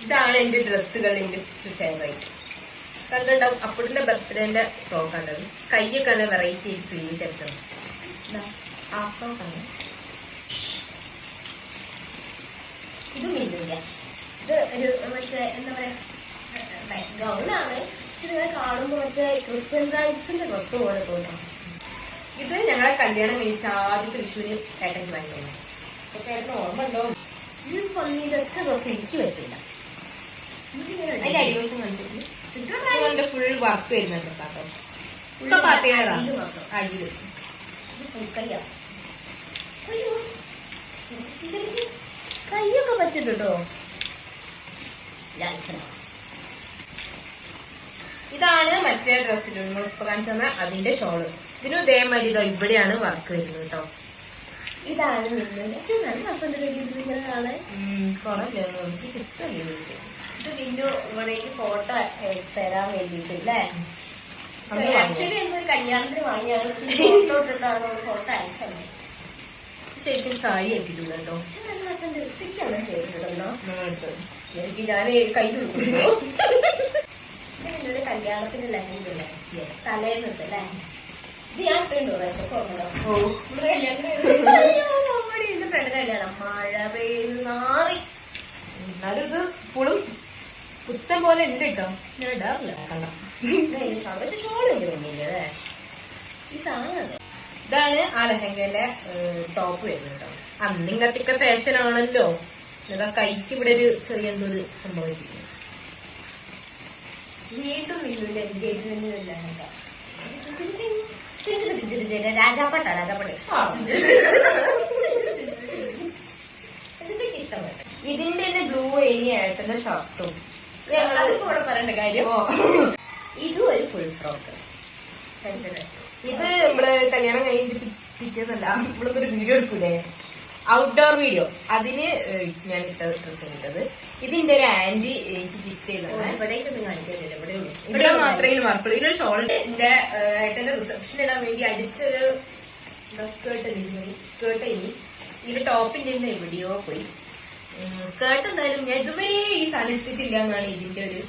ഇതാണ് എന്റെ ഡ്രസ്സുകൾ, എന്റെ ഫേവറേറ്റ്. കണ്ടുണ്ടാവും അപ്പുട്ടിന്റെ ബർത്ത്ഡേന്റെ ഫ്രോക്ക് കണ്ടത്. കൈയൊക്കെ നല്ല വെറൈറ്റി ആയിട്ട് ഫീൽ ചെയ്തത്. ആ ഫ്രോക്കാണ് ഇത്. മില്ലില്ല, ഇത് ഒരു മറ്റേ എന്താ പറയാ ഗൗണാണ്. ഇതിങ്ങനെ കാണുമ്പോ മറ്റേ ക്രിസ്ത്യൻ ബ്രൈഡ്സിന്റെ ഡ്രസ് പോലെ തോന്നാം. ഇത് ഞങ്ങളെ കല്യാണം കഴിച്ച ആദ്യത്തെ വിഷുവിന് ഏട്ടൻ വാങ്ങിയത്. ഏട്ടന് ഓർമ്മ ഉണ്ടോ? ഈ പള്ളിയുടെ ഒറ്റ ഡ്രസ് എനിക്ക് പറ്റില്ല. അതിന്റെ അടിവശം കണ്ടിട്ട് ഫുൾ വർക്ക് വരുന്നുണ്ട് കേട്ടോ. ഫുൾ അടിയിൽ കയ്യൊക്കെ പറ്റിട്ടോ. ഇതാണ് മറ്റേ ഡ്രസ്സിൽ നമ്മളിപ്പോ കാണിച്ച അതിന്റെ ഷോള്. ഇതിനും ഇതേമാതിരി ഇതോ ഇവിടെയാണ് വർക്ക് വരുന്നത് കേട്ടോ. ഇതാണ് നല്ല രസമുണ്ട്. കുറഞ്ഞ എനിക്ക് ഇഷ്ടമല്ലേ ഇത്. പിന്നെ ഇവിടേക്ക് ഫോട്ടോ തരാൻ വേണ്ടിട്ട് അല്ലേ? ആക്ച്വലി എന്നൊരു കല്യാണത്തിന് വാങ്ങിയാണ് ഫോട്ടോ ഇട്ടിട്ടാണ് ഫോട്ടോ അയച്ചത്. ശരിക്കും സാരി ആക്കിയിട്ടില്ല കേട്ടോ. നല്ല രസം എത്തിക്കാണ് ചെയ്തിട്ടുണ്ടല്ലോ. എനിക്ക് ഞാൻ കൈ കൊടുക്കുന്നു. ഇതിന്റെ കല്യാണത്തിന്റെ ലഹരിയില്ലേ തലേന്നിട്ടല്ലേ? ഇത് ഞാൻ ഇട്ടുണ്ടോ എന്റെ ഫ്രണ്ട് കല്യാണം മഴ പെയ്ത് നാറി. എന്നാലും ഇത് ഇപ്പോഴും പുത്തൻ പോലെ ഉണ്ട് കേട്ടോ. ഞാൻ ഇടാറില്ല. സമയത്ത് ചോളില്ലേ ഈ സാധനം. ഇതാണ് ആ ലഹങ്കയിലെ ടോപ്പ് വരുന്നത് കേട്ടോ. അന്നിങ്ങത്തൊക്കെ ഫാഷൻ ആണല്ലോ. ഇതാ കൈക്ക് ഇവിടെ ഒരു ചെറിയ എന്തൊരു സംഭവിച്ചിരിക്കുന്നു. വീണ്ടും വീട്ടിൽ എൻഗേജ്മെന്റ് ലഹങ്ക രാജാപ്പട്ട ഇഷ്ടപ്പെട്ടു. ഇതിന്റെ തന്നെ ബ്ലൂ ഇനി ഏട്ടന്റെ ഷർട്ടും കൂടെ പറയേണ്ട കാര്യം. ഇതും ഒരു ഫുൾ ഫ്രോക്ക്. ഇത് നമ്മള് കല്യാണം കഴിഞ്ഞിട്ട് പിറ്റേന്നല്ല, നമ്മളിപ്പൊരു വീഡിയോ എടുക്കൂലേ, ഔട്ട്ഡോർ വീഡിയോ, അതിന് ഞാൻ ഇട്ട ഡ്രസ് ഇട്ടത്. ഇതിന്റെ ഒരു ആന്റി എനിക്ക് ഗിഫ്റ്റ് ചെയ്തതാണ്. ഇവിടേക്കൊന്നും കാണിക്കുന്നില്ല, ഇവിടെ മാത്രമേ മാർക്കുള്ളൂ. ഇതിനൊരു ഷോൾഡർ എന്റെ ഏട്ടന്റെ റിസപ്ഷൻ ഇടാൻ വേണ്ടി അടിച്ചൊരു സ്കേർട്ട് ഇനി ഇതിന്റെ ടോപ്പിന്റെ എവിടെയോ പോയി. സ്കേർട്ട് എന്തായാലും ഞാൻ ഇതുവരെ ഈ സാധനം ഇട്ടിട്ടില്ല എന്നാണ് ഇതിന്റെ ഒരു